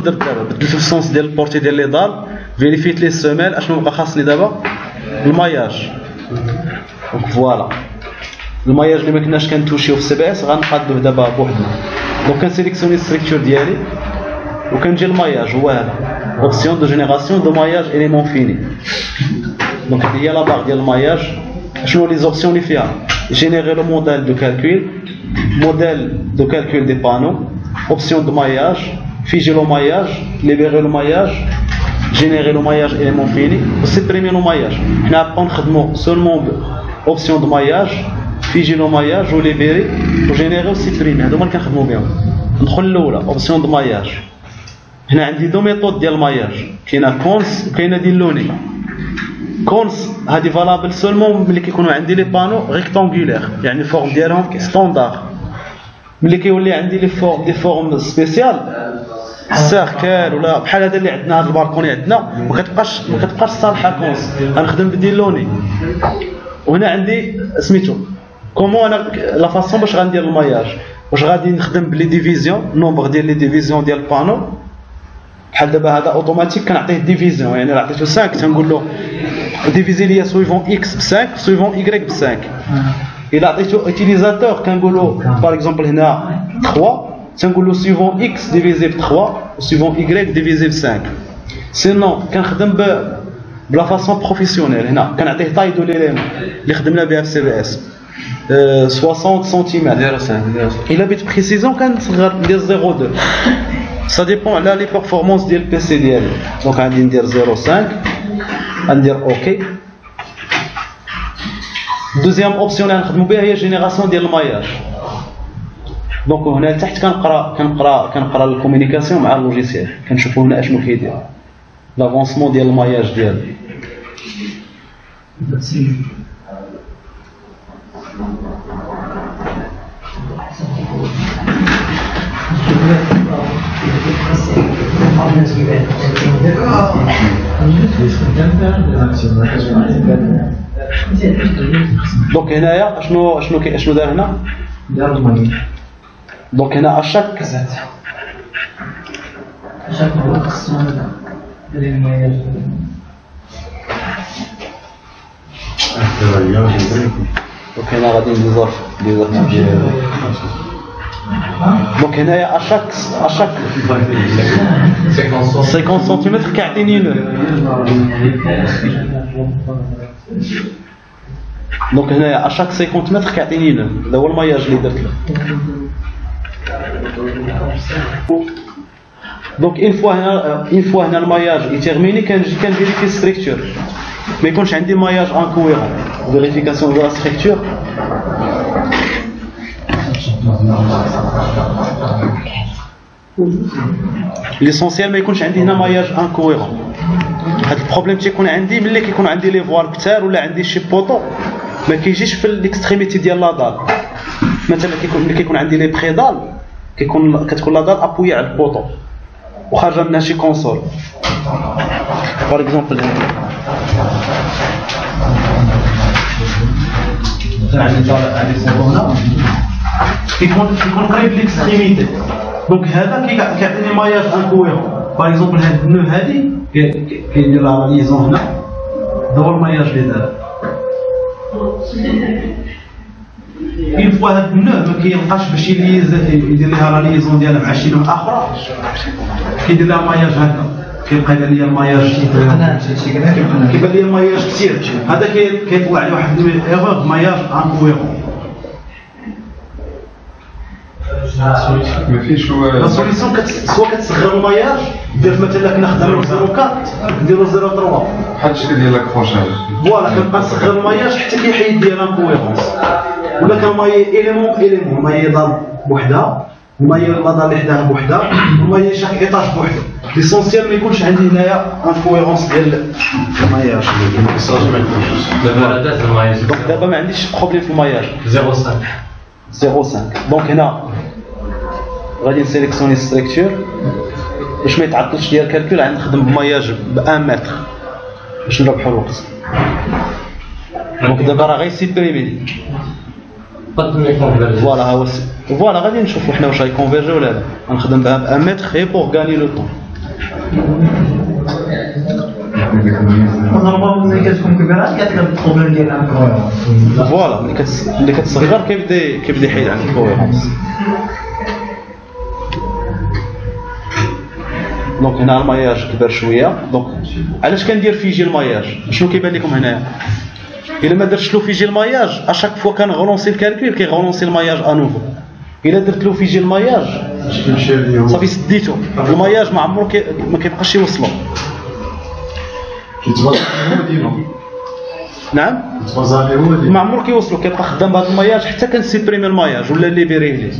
درت دابا بدلت في السونس ديال البورتي ديال لي دال فيريفيت لي سيميل اشنو بقى خاصني دابا الماياج دونك فوالا الماياج اللي ما كناش كنتوشيو في السي بي اس غنقادوه دابا بوحدنا دونك كنسيليكسيوني الستركتور ديالي وكنجي الماياج هو هذا اوبسيون دو جينيراسيون دو ماياج اليمون فيني دونك هي لا باغ ديال الماياج شنو لي زوبسيون اللي فيها جينيري لو موديل دو كالكول دي بانو اوبسيون دو ماياج figer le maillage, libérer le maillage, générer le maillage élément fini, ou supprimer le maillage. On a seulement option de maillage, figer le maillage, ou libérer, ou générer ou supprimer. C'est ce qu'on fait bien. On a l'option de maillage. On a deux méthodes de maillage. Il y a cons et il y a cons est valable seulement quand les panneaux rectangulaires, il y a une forme standard. Mais quand il y a des formes spéciales, سيركل ولا بحال هذا اللي عندنا هذا البالكوني عندنا ما كتبقاش صالحه كونس غنخدم بديلوني وهنا عندي سميتو كومون انا لا فاصون باش غندير الماياج واش غادي نخدم بلي ديفيزيون نومبر ديال لي ديفيزيون ديال البانو بحال دابا هذا اوتوماتيك كنعطيه ديفيزيون يعني عطيتو 5 تنقول له ديفيزي ليا سويفون اكس ب 5 سويفون ايغريك ب 5 الا عطيتو اوتيليزاتور كنقول له باغ اكزومبل هنا 3 تنقول له suivant x divisé par 3 ou suivant y divisé par 5 sinon كنخدم بلا فاصون بروفيسيونيل هنا كنعطيه طاي دو ليليمون اللي خدمنا بها في سي بي اس 60 سنتيمتر 0.5 الا بيت بريسيزون كنصغر ندير 0.2 ça dépend على لي بيرفورمانس ديال البي سي ديالي دونك غادي ندير 0.5 غندير اوكي دوزيام اوبسيون اللي غنخدموا بها هي جينيراسيون ديال الماياج دونك هنا تحت كنقرا الكومونيكاسيون مع اللوجيسيال كنشوفوا هنا اشنو كيدير لافونسمون ديال الماياج ديالو دونك هنايا اشنو دار هنا دار الماياج دونك هنا اشاك دونك هنا غادي نضيف دونك هنايا اشاك 50 سنتيمتر كيعطيني نو دونك هنايا اشاك 50 متر كيعطيني نو هذا هو الماياج اللي درت له دونك اون فوا هنا الماياج يتيرميني كنجي كنفيريفي ستركتور ما يكونش عندي ماياج انكويرون فيريفيكاسيون دو لا ستركتور ليسونسيال ما يكونش عندي هنا ماياج انكويرون هاد البروبليم تيكون عندي ملي كيكون عندي لي فوال كثار ولا عندي شي بوطو ما كيجيش في الاكستريميتي ديال لا دال مثلا ملي كيكون عندي لي بريدال كتكون لا دال ابوي على البوطو وخارجه منها شي كونسول باغ اكزومبل عندي الفوطو هنا كيكون قريب ليكستريميتي دونك هذا كيعطيني ماياج انكويرون باغ اكزومبل هاد النو هادي كيدير لا ليزون هنا هذا هو الماياج اللي دار اون فوا هاد النو ما كيلقاش باش يدير ليها لا ليزون ديالها مع شي لون اخرى كيدير لها ماياج هكا كيبقى ليا الماياج كيبان ليا الماياج كثير هذا كيطلع لي واحد ايغور ماياج انكويرون ما فيش هو لا سوليسيون سوا كتصغر الماياج دير مثلا كنا خدامين 04 نديرو 03 بحال الشكل ديال لاكروشاج فوالا كنبقى نصغر الماياج حتى كيحيد لي لانكويرونس ولا كان ماي اليمون ماي دار بوحدها الماي لا دار اللي حداها بوحدها الماي شاك ايطاج بوحدو ليسونسيال ما يكونش عندي هنايا انكويرونس ديال الماياج دونك دابا ما عنديش بروبليم في الماياج 0.5 دونك هنا غادي نسيليكسيوني ستركتور باش ما يتعطلش ديال الكالكول عاد نخدم بماياج ب 1 متر باش نربحوا الوقت. دونك دابا راه غيسيبريمي قدم لي كونفيرج. فوالا غادي نشوفوا حنا واش غيكونفيرجي ولا لا. غنخدم بها ب 1 متر خي بوغ غاني لو طون. نورمالمون ملي كتكون كبيره كتلعب البروبليم ديال الانكويرونس. فوالا ملي كتصغر كيبدا يحيد عن الكويرونس. دونك هنا الماياج كبر شويه. دونك علاش كندير فيجي الماياج؟ شنو كيبان لكم هنايا؟ الا ما درتش له فيجي الماياج اشاك فوا كان غونسي الكالكول كيغونسي الماياج انوفو. الا درت له فيجي الماياج صافي سديتو الماياج ما عمرو ما كيبقاش يوصلو. نعم ما عمرو كيوصلو كيبقى خدام بهذا الماياج حتى كنسيبريمي الماياج ولا ليبيريه ليه.